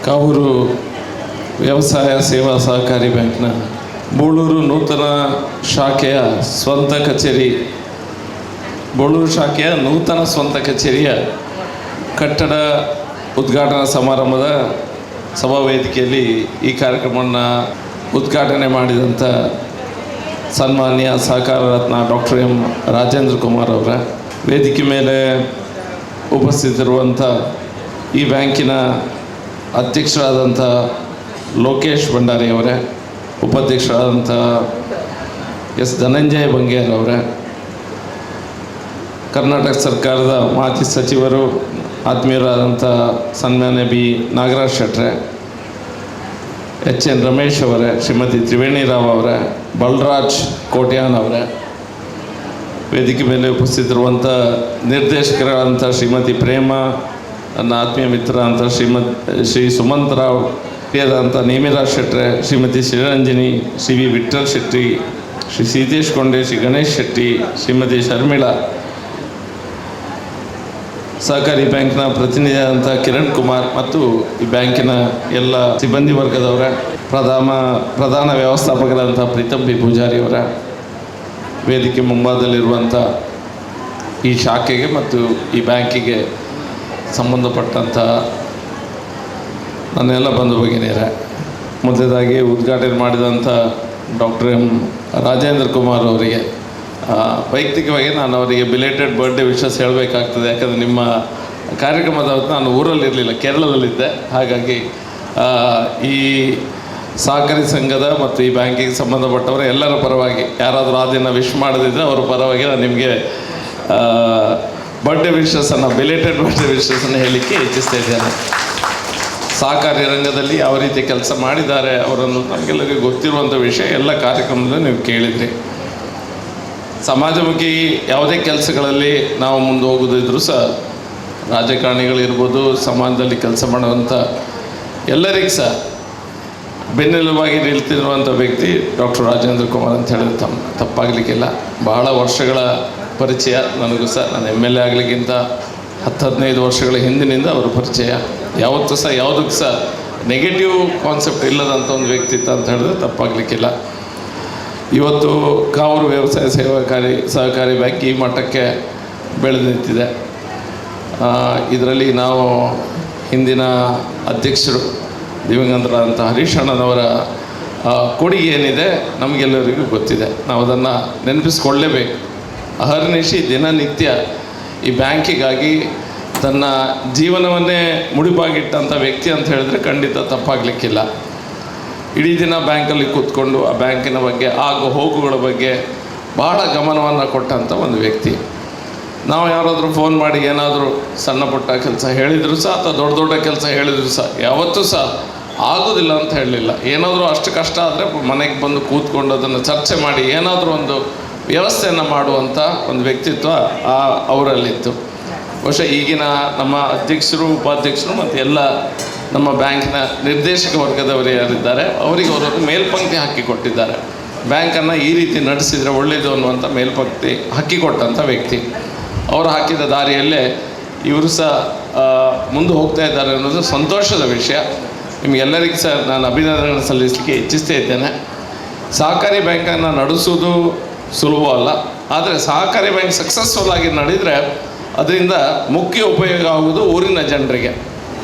ಕಾವೂರು ವ್ಯವಸಾಯ ಸೇವಾ ಸಹಕಾರಿ ಬ್ಯಾಂಕ್ನ ಬೋಳೂರು ನೂತನ ಶಾಖೆಯ ಸ್ವಂತ ಕಚೇರಿ ಬೋಳೂರು ಶಾಖೆಯ ನೂತನ ಸ್ವಂತ ಕಚೇರಿಯ ಕಟ್ಟಡ ಉದ್ಘಾಟನಾ ಸಮಾರಂಭದ ಸಭಾ ವೇದಿಕೆಯಲ್ಲಿ ಈ ಕಾರ್ಯಕ್ರಮವನ್ನು ಉದ್ಘಾಟನೆ ಮಾಡಿದಂಥ ಸನ್ಮಾನ್ಯ ಸಹಕಾರ ರತ್ನ ಡಾಕ್ಟರ್ ಎಂ ರಾಜೇಂದ್ರ ಕುಮಾರ್ ಅವರ, ವೇದಿಕೆ ಮೇಲೆ ಉಪಸ್ಥಿತರಿರುವಂಥ ಈ ಬ್ಯಾಂಕಿನ ಅಧ್ಯಕ್ಷರಾದಂಥ ಲೋಕೇಶ್ ಭಂಡಾರಿ ಅವರೇ, ಉಪಾಧ್ಯಕ್ಷರಾದಂಥ ಎಸ್ ಧನಂಜಯ ಬಂಗೇರ್ ಅವರೇ, ಕರ್ನಾಟಕ ಸರ್ಕಾರದ ಮಾಜಿ ಸಚಿವರು ಆತ್ಮೀಯರಾದಂಥ ಸನ್ಮಾನ್ಯ ಬಿ ನಾಗರಾಜ್ ಶೆಟ್ರೆ, ಎಚ್ ಎನ್ ರಮೇಶ್ ಅವರೇ, ಶ್ರೀಮತಿ ತ್ರಿವೇಣಿ ರಾವ್ ಅವರೇ, ಬಲರಾಜ್ ಕೋಟ್ಯಾನ್ ಅವರೇ, ವೇದಿಕೆ ಮೇಲೆ ಉಪಸ್ಥಿತರಿರುವಂಥ ನಿರ್ದೇಶಕರಾದಂಥ ಶ್ರೀಮತಿ ಪ್ರೇಮ, ನನ್ನ ಆತ್ಮೀಯ ಮಿತ್ರ ಅಂತ ಶ್ರೀ ಸುಮಂತ್ ರಾವ್, ಪ್ರಿಯದಂಥ ನೇಮಿರಾಜ್ ಶೆಟ್ರೆ, ಶ್ರೀಮತಿ ಶ್ರೀರಂಜನಿ, ಶ್ರೀ ವಿ ವಿಠ್ಠಲ್ ಶೆಟ್ಟಿ, ಶ್ರೀ ಸೀತೇಶ್ ಕೊಂಡೆ, ಶ್ರೀ ಗಣೇಶ್ ಶೆಟ್ಟಿ, ಶ್ರೀಮತಿ ಶರ್ಮಿಳಾ, ಸಹಕಾರಿ ಬ್ಯಾಂಕ್ನ ಪ್ರತಿನಿಧಿಯಾದಂಥ ಕಿರಣ್ ಕುಮಾರ್ ಮತ್ತು ಈ ಬ್ಯಾಂಕಿನ ಎಲ್ಲ ಸಿಬ್ಬಂದಿ ವರ್ಗದವರ, ಪ್ರಧಾನ ವ್ಯವಸ್ಥಾಪಕರಾದಂಥ ಪ್ರೀತಮ್ ಬಿ ಪೂಜಾರಿ ಅವರ, ವೇದಿಕೆ ಮುಂಭಾಗದಲ್ಲಿರುವಂಥ ಈ ಶಾಖೆಗೆ ಮತ್ತು ಈ ಬ್ಯಾಂಕಿಗೆ ಸಂಬಂಧಪಟ್ಟಂಥ ನನ್ನೆಲ್ಲ ಬಂಧು ಭಗಿನಿಯರೇ, ಮೊದಲದಾಗಿ ಉದ್ಘಾಟನೆ ಮಾಡಿದಂಥ ಡಾಕ್ಟರ್ ಎಂ ರಾಜೇಂದ್ರ ಕುಮಾರ್ ಅವರಿಗೆ ವೈಯಕ್ತಿಕವಾಗಿ ನಾನು ಅವರಿಗೆ ಬಿಲೇಟೆಡ್ ಬರ್ಡೇ ವಿಶಸ್ ಹೇಳಬೇಕಾಗ್ತದೆ. ಯಾಕಂದರೆ ನಿಮ್ಮ ಕಾರ್ಯಕ್ರಮದ ಹೊತ್ತು ನಾನು ಊರಲ್ಲಿರಲಿಲ್ಲ, ಕೇರಳದಲ್ಲಿದ್ದೆ. ಹಾಗಾಗಿ ಈ ಸಹಕಾರಿ ಸಂಘದ ಮತ್ತು ಈ ಬ್ಯಾಂಕಿಗೆ ಸಂಬಂಧಪಟ್ಟವರ ಎಲ್ಲರ ಪರವಾಗಿ ಯಾರಾದರೂ ಆ ದಿನ ವಿಶ್ ಮಾಡದಿದ್ದರೆ ಅವರ ಪರವಾಗಿ ನಾನು ನಿಮಗೆ ಬರ್ಡೇ ವಿಶಸ್ಸನ್ನು, ಬಿಲೇಟೆಡ್ ಬರ್ಡೇ ವಿಶಸ್ಸನ್ನು ಹೇಳಲಿಕ್ಕೆ ಇಚ್ಛಿಸ್ತಾ ಇದ್ದೇನೆ. ಸಹಕಾರಿ ರಂಗದಲ್ಲಿ ಯಾವ ರೀತಿ ಕೆಲಸ ಮಾಡಿದ್ದಾರೆ ಅವರನ್ನು ನಮಗೆಲ್ಲರಿಗೂ ಗೊತ್ತಿರುವಂಥ ವಿಷಯ, ಎಲ್ಲ ಕಾರ್ಯಕ್ರಮದಲ್ಲಿ ನೀವು ಕೇಳಿದ್ರಿ. ಸಮಾಜಮುಖಿ ಯಾವುದೇ ಕೆಲಸಗಳಲ್ಲಿ ನಾವು ಮುಂದೆ ಹೋಗೋದಿದ್ರೂ ಸಹ ರಾಜಕಾರಣಿಗಳಿರ್ಬೋದು, ಸಮಾಜದಲ್ಲಿ ಕೆಲಸ ಮಾಡುವಂಥ ಎಲ್ಲರಿಗೂ ಸಹ ಬೆನ್ನೆಲುಬಾಗಿ ನಿಲ್ತಿರುವಂಥ ವ್ಯಕ್ತಿ ಡಾಕ್ಟರ್ ರಾಜೇಂದ್ರ ಕುಮಾರ್ ಅಂತ ಹೇಳಿದ್ರೆ ತಪ್ಪಾಗಲಿಕ್ಕಿಲ್ಲ. ಬಹಳ ವರ್ಷಗಳ ಪರಿಚಯ ನನಗೂ ಸಹ, ನಾನು MLA ಆಗಲಿಕ್ಕಿಂತ 10-15 ವರ್ಷಗಳ ಹಿಂದಿನಿಂದ ಅವರ ಪರಿಚಯ. ಯಾವತ್ತೂ ಸಹ ಯಾವುದಕ್ಕೂ ಸಹ ನೆಗೆಟಿವ್ ಕಾನ್ಸೆಪ್ಟ್ ಇಲ್ಲದಂಥ ಒಂದು ವ್ಯಕ್ತಿತ್ವ ಅಂತ ಹೇಳಿದ್ರೆ ತಪ್ಪಾಗಲಿಕ್ಕಿಲ್ಲ. ಇವತ್ತು ಕಾವೂರು ವ್ಯವಸಾಯ ಸಹಕಾರಿ ಬ್ಯಾಂಕ್ ಈ ಮಟ್ಟಕ್ಕೆ ಬೆಳೆದು ನಿಂತಿದೆ. ಇದರಲ್ಲಿ ನಾವು ಹಿಂದಿನ ಅಧ್ಯಕ್ಷರು ದಿವಂಗತರಾದಂಥ ಹರೀಶ್ ಅಣ್ಣನವರ ಕೊಡುಗೆ ಏನಿದೆ ನಮಗೆಲ್ಲರಿಗೂ ಗೊತ್ತಿದೆ. ನಾವು ಅದನ್ನು ನೆನಪಿಸ್ಕೊಳ್ಳೇಬೇಕು. ಅಹರ್ನಿಶಿ ದಿನನಿತ್ಯ ಈ ಬ್ಯಾಂಕಿಗಾಗಿ ತನ್ನ ಜೀವನವನ್ನೇ ಮುಡಿಪಾಗಿಟ್ಟಂಥ ವ್ಯಕ್ತಿ ಅಂತ ಹೇಳಿದ್ರೆ ಖಂಡಿತ ತಪ್ಪಾಗಲಿಕ್ಕಿಲ್ಲ. ಇಡೀ ದಿನ ಬ್ಯಾಂಕಲ್ಲಿ ಕೂತ್ಕೊಂಡು ಆ ಬ್ಯಾಂಕಿನ ಬಗ್ಗೆ, ಆಗು ಹೋಗುಗಳ ಬಗ್ಗೆ ಬಹಳ ಗಮನವನ್ನು ಕೊಟ್ಟಂಥ ಒಂದು ವ್ಯಕ್ತಿ. ನಾವು ಯಾರಾದರೂ ಫೋನ್ ಮಾಡಿ ಏನಾದರೂ ಸಣ್ಣ ಪುಟ್ಟ ಕೆಲಸ ಹೇಳಿದರೂ ಸಹ ಅಥವಾ ದೊಡ್ಡ ದೊಡ್ಡ ಕೆಲಸ ಹೇಳಿದರೂ ಸಹ ಯಾವತ್ತೂ ಸಹ ಆಗೋದಿಲ್ಲ ಅಂತ ಹೇಳಲಿಲ್ಲ. ಏನಾದರೂ ಅಷ್ಟು ಕಷ್ಟ ಆದರೆ ಮನೆಗೆ ಬಂದು ಕೂತ್ಕೊಂಡು ಅದನ್ನು ಚರ್ಚೆ ಮಾಡಿ ಏನಾದರೂ ಒಂದು ವ್ಯವಸ್ಥೆಯನ್ನು ಮಾಡುವಂಥ ಒಂದು ವ್ಯಕ್ತಿತ್ವ ಅವರಲ್ಲಿತ್ತು. ಬಹುಶಃ ಈಗಿನ ನಮ್ಮ ಅಧ್ಯಕ್ಷರು, ಉಪಾಧ್ಯಕ್ಷರು ಮತ್ತು ಎಲ್ಲ ನಮ್ಮ ಬ್ಯಾಂಕಿನ ನಿರ್ದೇಶಕ ವರ್ಗದವರು ಯಾರಿದ್ದಾರೆ ಅವರಿಗೆ ಅವರು ಮೇಲ್ಪಂಕ್ತಿ ಹಾಕಿಕೊಟ್ಟಿದ್ದಾರೆ. ಬ್ಯಾಂಕನ್ನು ಈ ರೀತಿ ನಡೆಸಿದರೆ ಒಳ್ಳೆಯದು ಅನ್ನುವಂಥ ಮೇಲ್ಪಂಕ್ತಿ ಹಾಕಿಕೊಟ್ಟಂಥ ವ್ಯಕ್ತಿ. ಅವರು ಹಾಕಿದ ದಾರಿಯಲ್ಲೇ ಇವರು ಸಹ ಮುಂದೆ ಹೋಗ್ತಾ ಇದ್ದಾರೆ ಅನ್ನೋದು ಸಂತೋಷದ ವಿಷಯ. ನಿಮಗೆಲ್ಲರಿಗೂ ಸಹ ನಾನು ಅಭಿನಂದನೆ ಸಲ್ಲಿಸಲಿಕ್ಕೆ ಇಚ್ಛಿಸ್ತಾ ಇದ್ದೇನೆ. ಸಹಕಾರಿ ಬ್ಯಾಂಕನ್ನು ನಡೆಸೋದು ಸುಲಭ ಅಲ್ಲ, ಆದರೆ ಸಹಕಾರಿ ಬ್ಯಾಂಕ್ ಸಕ್ಸಸ್ಫುಲ್ ಆಗಿ ನಡೆದರೆ ಅದರಿಂದ ಮುಖ್ಯ ಉಪಯೋಗ ಆಗುವುದು ಊರಿನ ಜನರಿಗೆ.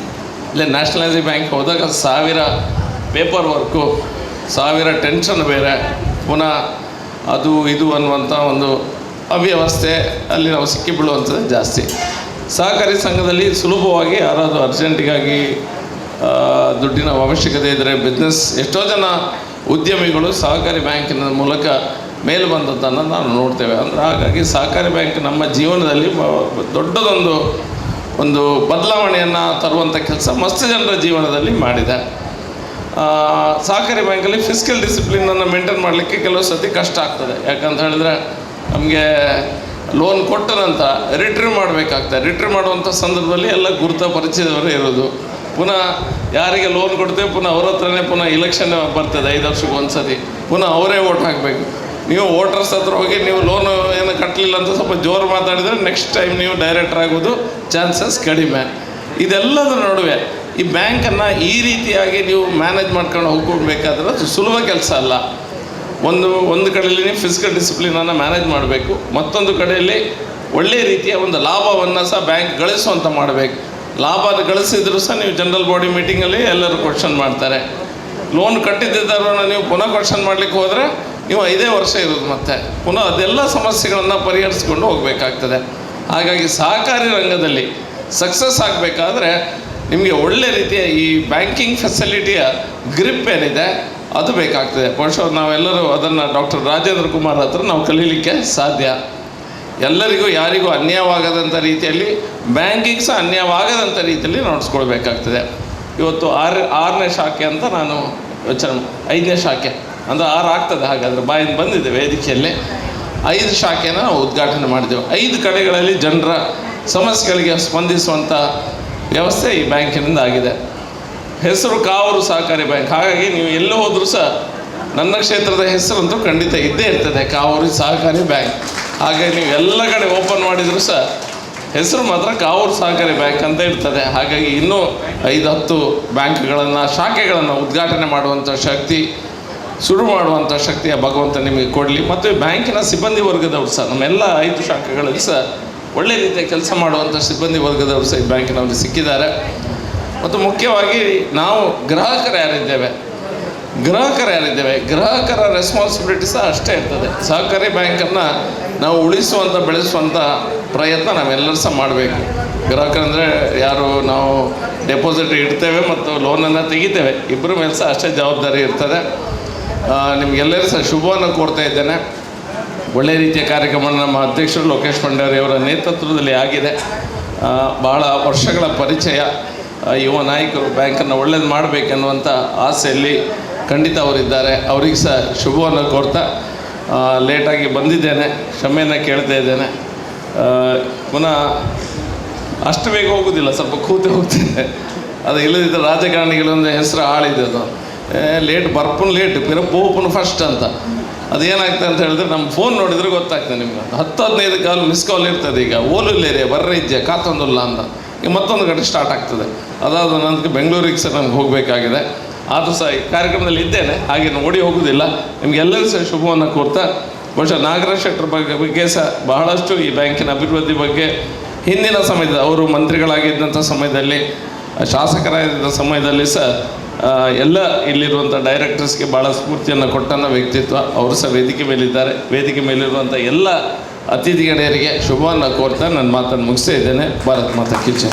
ಇಲ್ಲೇ ನ್ಯಾಷನಲೈಸ್ ಬ್ಯಾಂಕ್ ಹೋದಾಗ 1000 ಪೇಪರ್ ವರ್ಕು, 1000 ಟೆನ್ಷನ್ ಬೇರೆ, ಪುನಃ ಅದು ಇದು ಅನ್ನುವಂಥ ಒಂದು ಅವ್ಯವಸ್ಥೆ ಅಲ್ಲಿ ನಾವು ಸಿಕ್ಕಿ ಬೀಳುವಂಥದ್ದು ಜಾಸ್ತಿ. ಸಹಕಾರಿ ಸಂಘದಲ್ಲಿ ಸುಲಭವಾಗಿ ಯಾರಾದರೂ ಅರ್ಜೆಂಟಿಗಾಗಿ ದುಡ್ಡಿನ ಅವಶ್ಯಕತೆ ಇದ್ದರೆ ಬಿಸ್ನೆಸ್, ಎಷ್ಟೋ ಜನ ಉದ್ಯಮಿಗಳು ಸಹಕಾರಿ ಬ್ಯಾಂಕಿನ ಮೂಲಕ ಮೇಲೆ ಬಂದದ್ದನ್ನು ನಾವು ನೋಡ್ತೇವೆ. ಅಂದರೆ ಹಾಗಾಗಿ ಸಹಕಾರಿ ಬ್ಯಾಂಕ್ ನಮ್ಮ ಜೀವನದಲ್ಲಿ ದೊಡ್ಡದೊಂದು ಬದಲಾವಣೆಯನ್ನು ತರುವಂಥ ಕೆಲಸ ಮಸ್ತ್ ಜನರ ಜೀವನದಲ್ಲಿ ಮಾಡಿದೆ. ಸಹಕಾರಿ ಬ್ಯಾಂಕಲ್ಲಿ ಫಿಸ್ಕಲ್ ಡಿಸಿಪ್ಲಿನನ್ನು ಮೇಂಟೈನ್ ಮಾಡಲಿಕ್ಕೆ ಕೆಲವು ಸತಿ ಕಷ್ಟ ಆಗ್ತದೆ. ಯಾಕಂತ ಹೇಳಿದ್ರೆ ನಮಗೆ ಲೋನ್ ಕೊಟ್ಟ ನಂತರ ರಿಟ್ರೀವ್ ಮಾಡಬೇಕಾಗ್ತದೆ. ರಿಟ್ರೀವ್ ಮಾಡುವಂಥ ಸಂದರ್ಭದಲ್ಲಿ ಎಲ್ಲ ಗುರುತ ಪರಿಚಯದವರೇ ಇರೋದು. ಪುನಃ ಯಾರಿಗೆ ಲೋನ್ ಕೊಡ್ತೇವೆ ಪುನಃ ಅವ್ರ ಹತ್ರನೇ ಪುನಃ ಇಲೆಕ್ಷನ್ ಬರ್ತದೆ 5 ವರ್ಷಕ್ಕೆ ಒಂದು ಸತಿ, ಪುನಃ ಅವರೇ ವೋಟ್ ಹಾಕಬೇಕು. ನೀವು ವೋಟರ್ಸ್ ಹತ್ರ ಹೋಗಿ ನೀವು ಲೋನು ಏನು ಕಟ್ಟಲಿಲ್ಲ ಅಂತ ಸ್ವಲ್ಪ ಜೋರು ಮಾತಾಡಿದರೆ ನೆಕ್ಸ್ಟ್ ಟೈಮ್ ನೀವು ಡೈರೆಕ್ಟರ್ ಆಗೋದು ಚಾನ್ಸಸ್ ಕಡಿಮೆ. ಇದೆಲ್ಲದರ ನಡುವೆ ಈ ಬ್ಯಾಂಕನ್ನು ಈ ರೀತಿಯಾಗಿ ನೀವು ಮ್ಯಾನೇಜ್ ಮಾಡ್ಕೊಂಡು ಹೋಗ್ಕೊಡ್ಬೇಕಾದ್ರೆ ಅದು ಸುಲಭ ಕೆಲಸ ಅಲ್ಲ. ಒಂದು ಕಡೆಯಲ್ಲಿ ಫಿಸಿಕಲ್ ಡಿಸಿಪ್ಲಿನನ್ನು ಮ್ಯಾನೇಜ್ ಮಾಡಬೇಕು, ಮತ್ತೊಂದು ಕಡೆಯಲ್ಲಿ ಒಳ್ಳೆಯ ರೀತಿಯ ಒಂದು ಲಾಭವನ್ನು ಸಹ ಬ್ಯಾಂಕ್ ಗಳಿಸುವಂಥ ಮಾಡಬೇಕು. ಲಾಭ ಗಳಿಸಿದ್ರು ಸಹ ನೀವು ಜನರಲ್ ಬಾಡಿ ಮೀಟಿಂಗಲ್ಲಿ ಎಲ್ಲರೂ ಕ್ವಶನ್ ಮಾಡ್ತಾರೆ. ಲೋನ್ ಕಟ್ಟಿದ್ದನ್ನು ನೀವು ಪುನಃ ಕ್ವಶನ್ ಮಾಡಲಿಕ್ಕೆ ಹೋದರೆ ನೀವು 5 ವರ್ಷ ಇರೋದು, ಮತ್ತೆ ಪುನಃ ಅದೆಲ್ಲ ಸಮಸ್ಯೆಗಳನ್ನು ಪರಿಹರಿಸ್ಕೊಂಡು ಹೋಗಬೇಕಾಗ್ತದೆ. ಹಾಗಾಗಿ ಸಹಕಾರಿ ರಂಗದಲ್ಲಿ ಸಕ್ಸಸ್ ಆಗಬೇಕಾದ್ರೆ ನಿಮಗೆ ಒಳ್ಳೆ ರೀತಿಯ ಈ ಬ್ಯಾಂಕಿಂಗ್ ಫೆಸಿಲಿಟಿಯ ಗ್ರಿಪ್ ಏನಿದೆ ಅದು ಬೇಕಾಗ್ತದೆ. ಬಹುಶಃ ನಾವೆಲ್ಲರೂ ಅದನ್ನು ಡಾಕ್ಟರ್ ರಾಜೇಂದ್ರ ಕುಮಾರ್ ಹತ್ರ ನಾವು ಕಲೀಲಿಕ್ಕೆ ಸಾಧ್ಯ. ಎಲ್ಲರಿಗೂ ಯಾರಿಗೂ ಅನ್ಯಾಯವಾಗದಂಥ ರೀತಿಯಲ್ಲಿ, ಬ್ಯಾಂಕಿಂಗ್ ಸಹ ಅನ್ಯಾಯವಾಗದಂಥ ರೀತಿಯಲ್ಲಿ ನಡೆಸ್ಕೊಳ್ಬೇಕಾಗ್ತದೆ. ಇವತ್ತು 6ನೇ ಶಾಖೆ ಅಂತ ನಾನು ಯೋಚನೆ, 5ನೇ ಶಾಖೆ ಅಂದರೆ 6 ಆಗ್ತದೆ. ಹಾಗಾದರೆ ಬಾಯಿಂದ ಬಂದಿದೆ ವೇದಿಕೆಯಲ್ಲಿ 5 ಶಾಖೆನ ನಾವು ಉದ್ಘಾಟನೆ ಮಾಡಿದೆವು. 5 ಕಡೆಗಳಲ್ಲಿ ಜನರ ಸಮಸ್ಯೆಗಳಿಗೆ ಸ್ಪಂದಿಸುವಂಥ ವ್ಯವಸ್ಥೆ ಈ ಬ್ಯಾಂಕಿನಿಂದ ಆಗಿದೆ. ಹೆಸರು ಕಾವೂರು ಸಹಕಾರಿ ಬ್ಯಾಂಕ್. ಹಾಗಾಗಿ ನೀವು ಎಲ್ಲೂ ಹೋದರೂ ಸಹ ನನ್ನ ಕ್ಷೇತ್ರದ ಹೆಸರಂತೂ ಖಂಡಿತ ಇದ್ದೇ ಇರ್ತದೆ, ಕಾವೂರು ಸಹಕಾರಿ ಬ್ಯಾಂಕ್. ಹಾಗಾಗಿ ನೀವು ಎಲ್ಲ ಕಡೆ ಓಪನ್ ಮಾಡಿದರೂ ಸಹ ಹೆಸರು ಮಾತ್ರ ಕಾವೂರು ಸಹಕಾರಿ ಬ್ಯಾಂಕ್ ಅಂತ ಇರ್ತದೆ. ಹಾಗಾಗಿ ಇನ್ನೂ 5-10 ಬ್ಯಾಂಕ್ಗಳನ್ನು, ಶಾಖೆಗಳನ್ನು ಉದ್ಘಾಟನೆ ಮಾಡುವಂಥ ಶಕ್ತಿ, ಶುರು ಮಾಡುವಂಥ ಶಕ್ತಿಯ ಭಗವಂತ ನಿಮಗೆ ಕೊಡಲಿ. ಮತ್ತು ಬ್ಯಾಂಕಿನ ಸಿಬ್ಬಂದಿ ವರ್ಗದವರು ಸಹ ನಮ್ಮೆಲ್ಲ 5 ಶಾಖೆಗಳಲ್ಲಿ ಸಹ ಒಳ್ಳೆ ರೀತಿಯ ಕೆಲಸ ಮಾಡುವಂಥ ಸಿಬ್ಬಂದಿ ವರ್ಗದವರು ಸಹ ಈ ಬ್ಯಾಂಕಿನವರು ಸಿಕ್ಕಿದ್ದಾರೆ. ಮತ್ತು ಮುಖ್ಯವಾಗಿ ನಾವು ಗ್ರಾಹಕರು ಯಾರಿದ್ದೇವೆ, ಗ್ರಾಹಕರ ರೆಸ್ಪಾನ್ಸಿಬಿಲಿಟಿ ಸಹ ಅಷ್ಟೇ ಇರ್ತದೆ. ಸಹಕಾರಿ ಬ್ಯಾಂಕನ್ನು ನಾವು ಉಳಿಸುವಂಥ, ಬೆಳೆಸುವಂಥ ಪ್ರಯತ್ನ ನಾವೆಲ್ಲರೂ ಸಹ ಮಾಡಬೇಕು. ಗ್ರಾಹಕರಂದರೆ ಯಾರು, ನಾವು ಡೆಪಾಸಿಟ್ ಇಡ್ತೇವೆ ಮತ್ತು ಲೋನನ್ನು ತೆಗಿತೇವೆ, ಇಬ್ಬರ ಮೇಲೆ ಸಹ ಅಷ್ಟೇ ಜವಾಬ್ದಾರಿ ಇರ್ತದೆ. ನಿಮಗೆಲ್ಲರೂ ಸಹ ಶುಭವನ್ನು ಕೋರ್ತಾ ಇದ್ದೇನೆ. ಒಳ್ಳೆ ರೀತಿಯ ಕಾರ್ಯಕ್ರಮ ನಮ್ಮ ಅಧ್ಯಕ್ಷರು ಲೋಕೇಶ್ ಭಂಡಾರಿ ಅವರ ನೇತೃತ್ವದಲ್ಲಿ ಆಗಿದೆ. ಭಾಳ ವರ್ಷಗಳ ಪರಿಚಯ, ಯುವ ನಾಯಕರು ಬ್ಯಾಂಕನ್ನು ಒಳ್ಳೇದು ಮಾಡಬೇಕೆನ್ನುವಂಥ ಆಸೆಯಲ್ಲಿ ಖಂಡಿತ ಅವರಿದ್ದಾರೆ. ಅವರಿಗೆ ಸಹ ಶುಭವನ್ನು ಕೋರ್ತಾ ಲೇಟಾಗಿ ಬಂದಿದ್ದೇನೆ, ಕ್ಷಮೆಯನ್ನು ಕೇಳ್ತಾ ಇದ್ದೇನೆ. ಪುನಃ ಅಷ್ಟು ಬೇಗ ಹೋಗೋದಿಲ್ಲ, ಸ್ವಲ್ಪ ಕೂತೆ ಹೋಗ್ತೇನೆ. ಅದು ಇಲ್ಲದಿದ್ದರೆ ರಾಜಕಾರಣಿಗಳೊಂದು ಹೆಸರು ಹಾಳಿದ್ದು, ಲೇಟ್ ಬರ್ಪನ್ ಲೇಟ್ ಪಿರ ಪೋಪನ್ ಫಸ್ಟ್ ಅಂತ. ಅದೇನಾಗ್ತದೆ ಅಂತ ಹೇಳಿದ್ರೆ ನಮ್ಮ ಫೋನ್ ನೋಡಿದರೆ ಗೊತ್ತಾಗ್ತದೆ ನಿಮ್ಗೆ. 10-15 ಕಾಲ್ ಮಿಸ್ ಕಾಲ್ ಇರ್ತದೆ. ಈಗ ಓಲುಲ್ಲೇರೆ ಬರ್ರೈಜ್ಯ ಕಾತೊಂದಿಲ್ಲ ಅಂತ ಈಗ ಮತ್ತೊಂದು ಕಡೆ ಸ್ಟಾರ್ಟ್ ಆಗ್ತದೆ. ಅದಾದ ನಂತರ ಬೆಂಗಳೂರಿಗೆ ಸಹ ನಮ್ಗೆ ಹೋಗಬೇಕಾಗಿದೆ. ಆದರೂ ಸಹ ಈ ಕಾರ್ಯಕ್ರಮದಲ್ಲಿ ಇದ್ದೇನೆ, ಹಾಗೆ ಓಡಿ ಹೋಗೋದಿಲ್ಲ. ನಿಮಗೆಲ್ಲರೂ ಸಹ ಶುಭವನ್ನು ಕೋರ್ತಾ, ಬಹುಶಃ ನಾಗರಾಜ್ ಶೆಟ್ಟರ್ ಬಗ್ಗೆ ಸಹ ಬಹಳಷ್ಟು ಈ ಬ್ಯಾಂಕಿನ ಅಭಿವೃದ್ಧಿ ಬಗ್ಗೆ ಹಿಂದಿನ ಸಮಯದಲ್ಲಿ, ಅವರು ಮಂತ್ರಿಗಳಾಗಿದ್ದಂಥ ಸಮಯದಲ್ಲಿ, ಶಾಸಕರಾಗಿದ್ದ ಸಮಯದಲ್ಲಿ ಸಹ ಎಲ್ಲ ಇಲ್ಲಿರುವಂಥ ಡೈರೆಕ್ಟರ್ಸ್ಗೆ ಭಾಳ ಸ್ಫೂರ್ತಿಯನ್ನು ಕೊಟ್ಟಂಥ ವ್ಯಕ್ತಿತ್ವ. ಅವರು ಸಹ ವೇದಿಕೆ ಮೇಲಿದ್ದಾರೆ. ವೇದಿಕೆ ಮೇಲಿರುವಂಥ ಎಲ್ಲ ಅತಿಥಿಗಳೆಯರಿಗೆ ಶುಭವನ್ನು ಕೋರ್ತಾ ನನ್ನ ಮಾತನ್ನು ಮುಗಿಸ್ತಾ ಇದ್ದೇನೆ. ಭಾರತ್ ಮಾತಾ ಕಿ ಜೈ.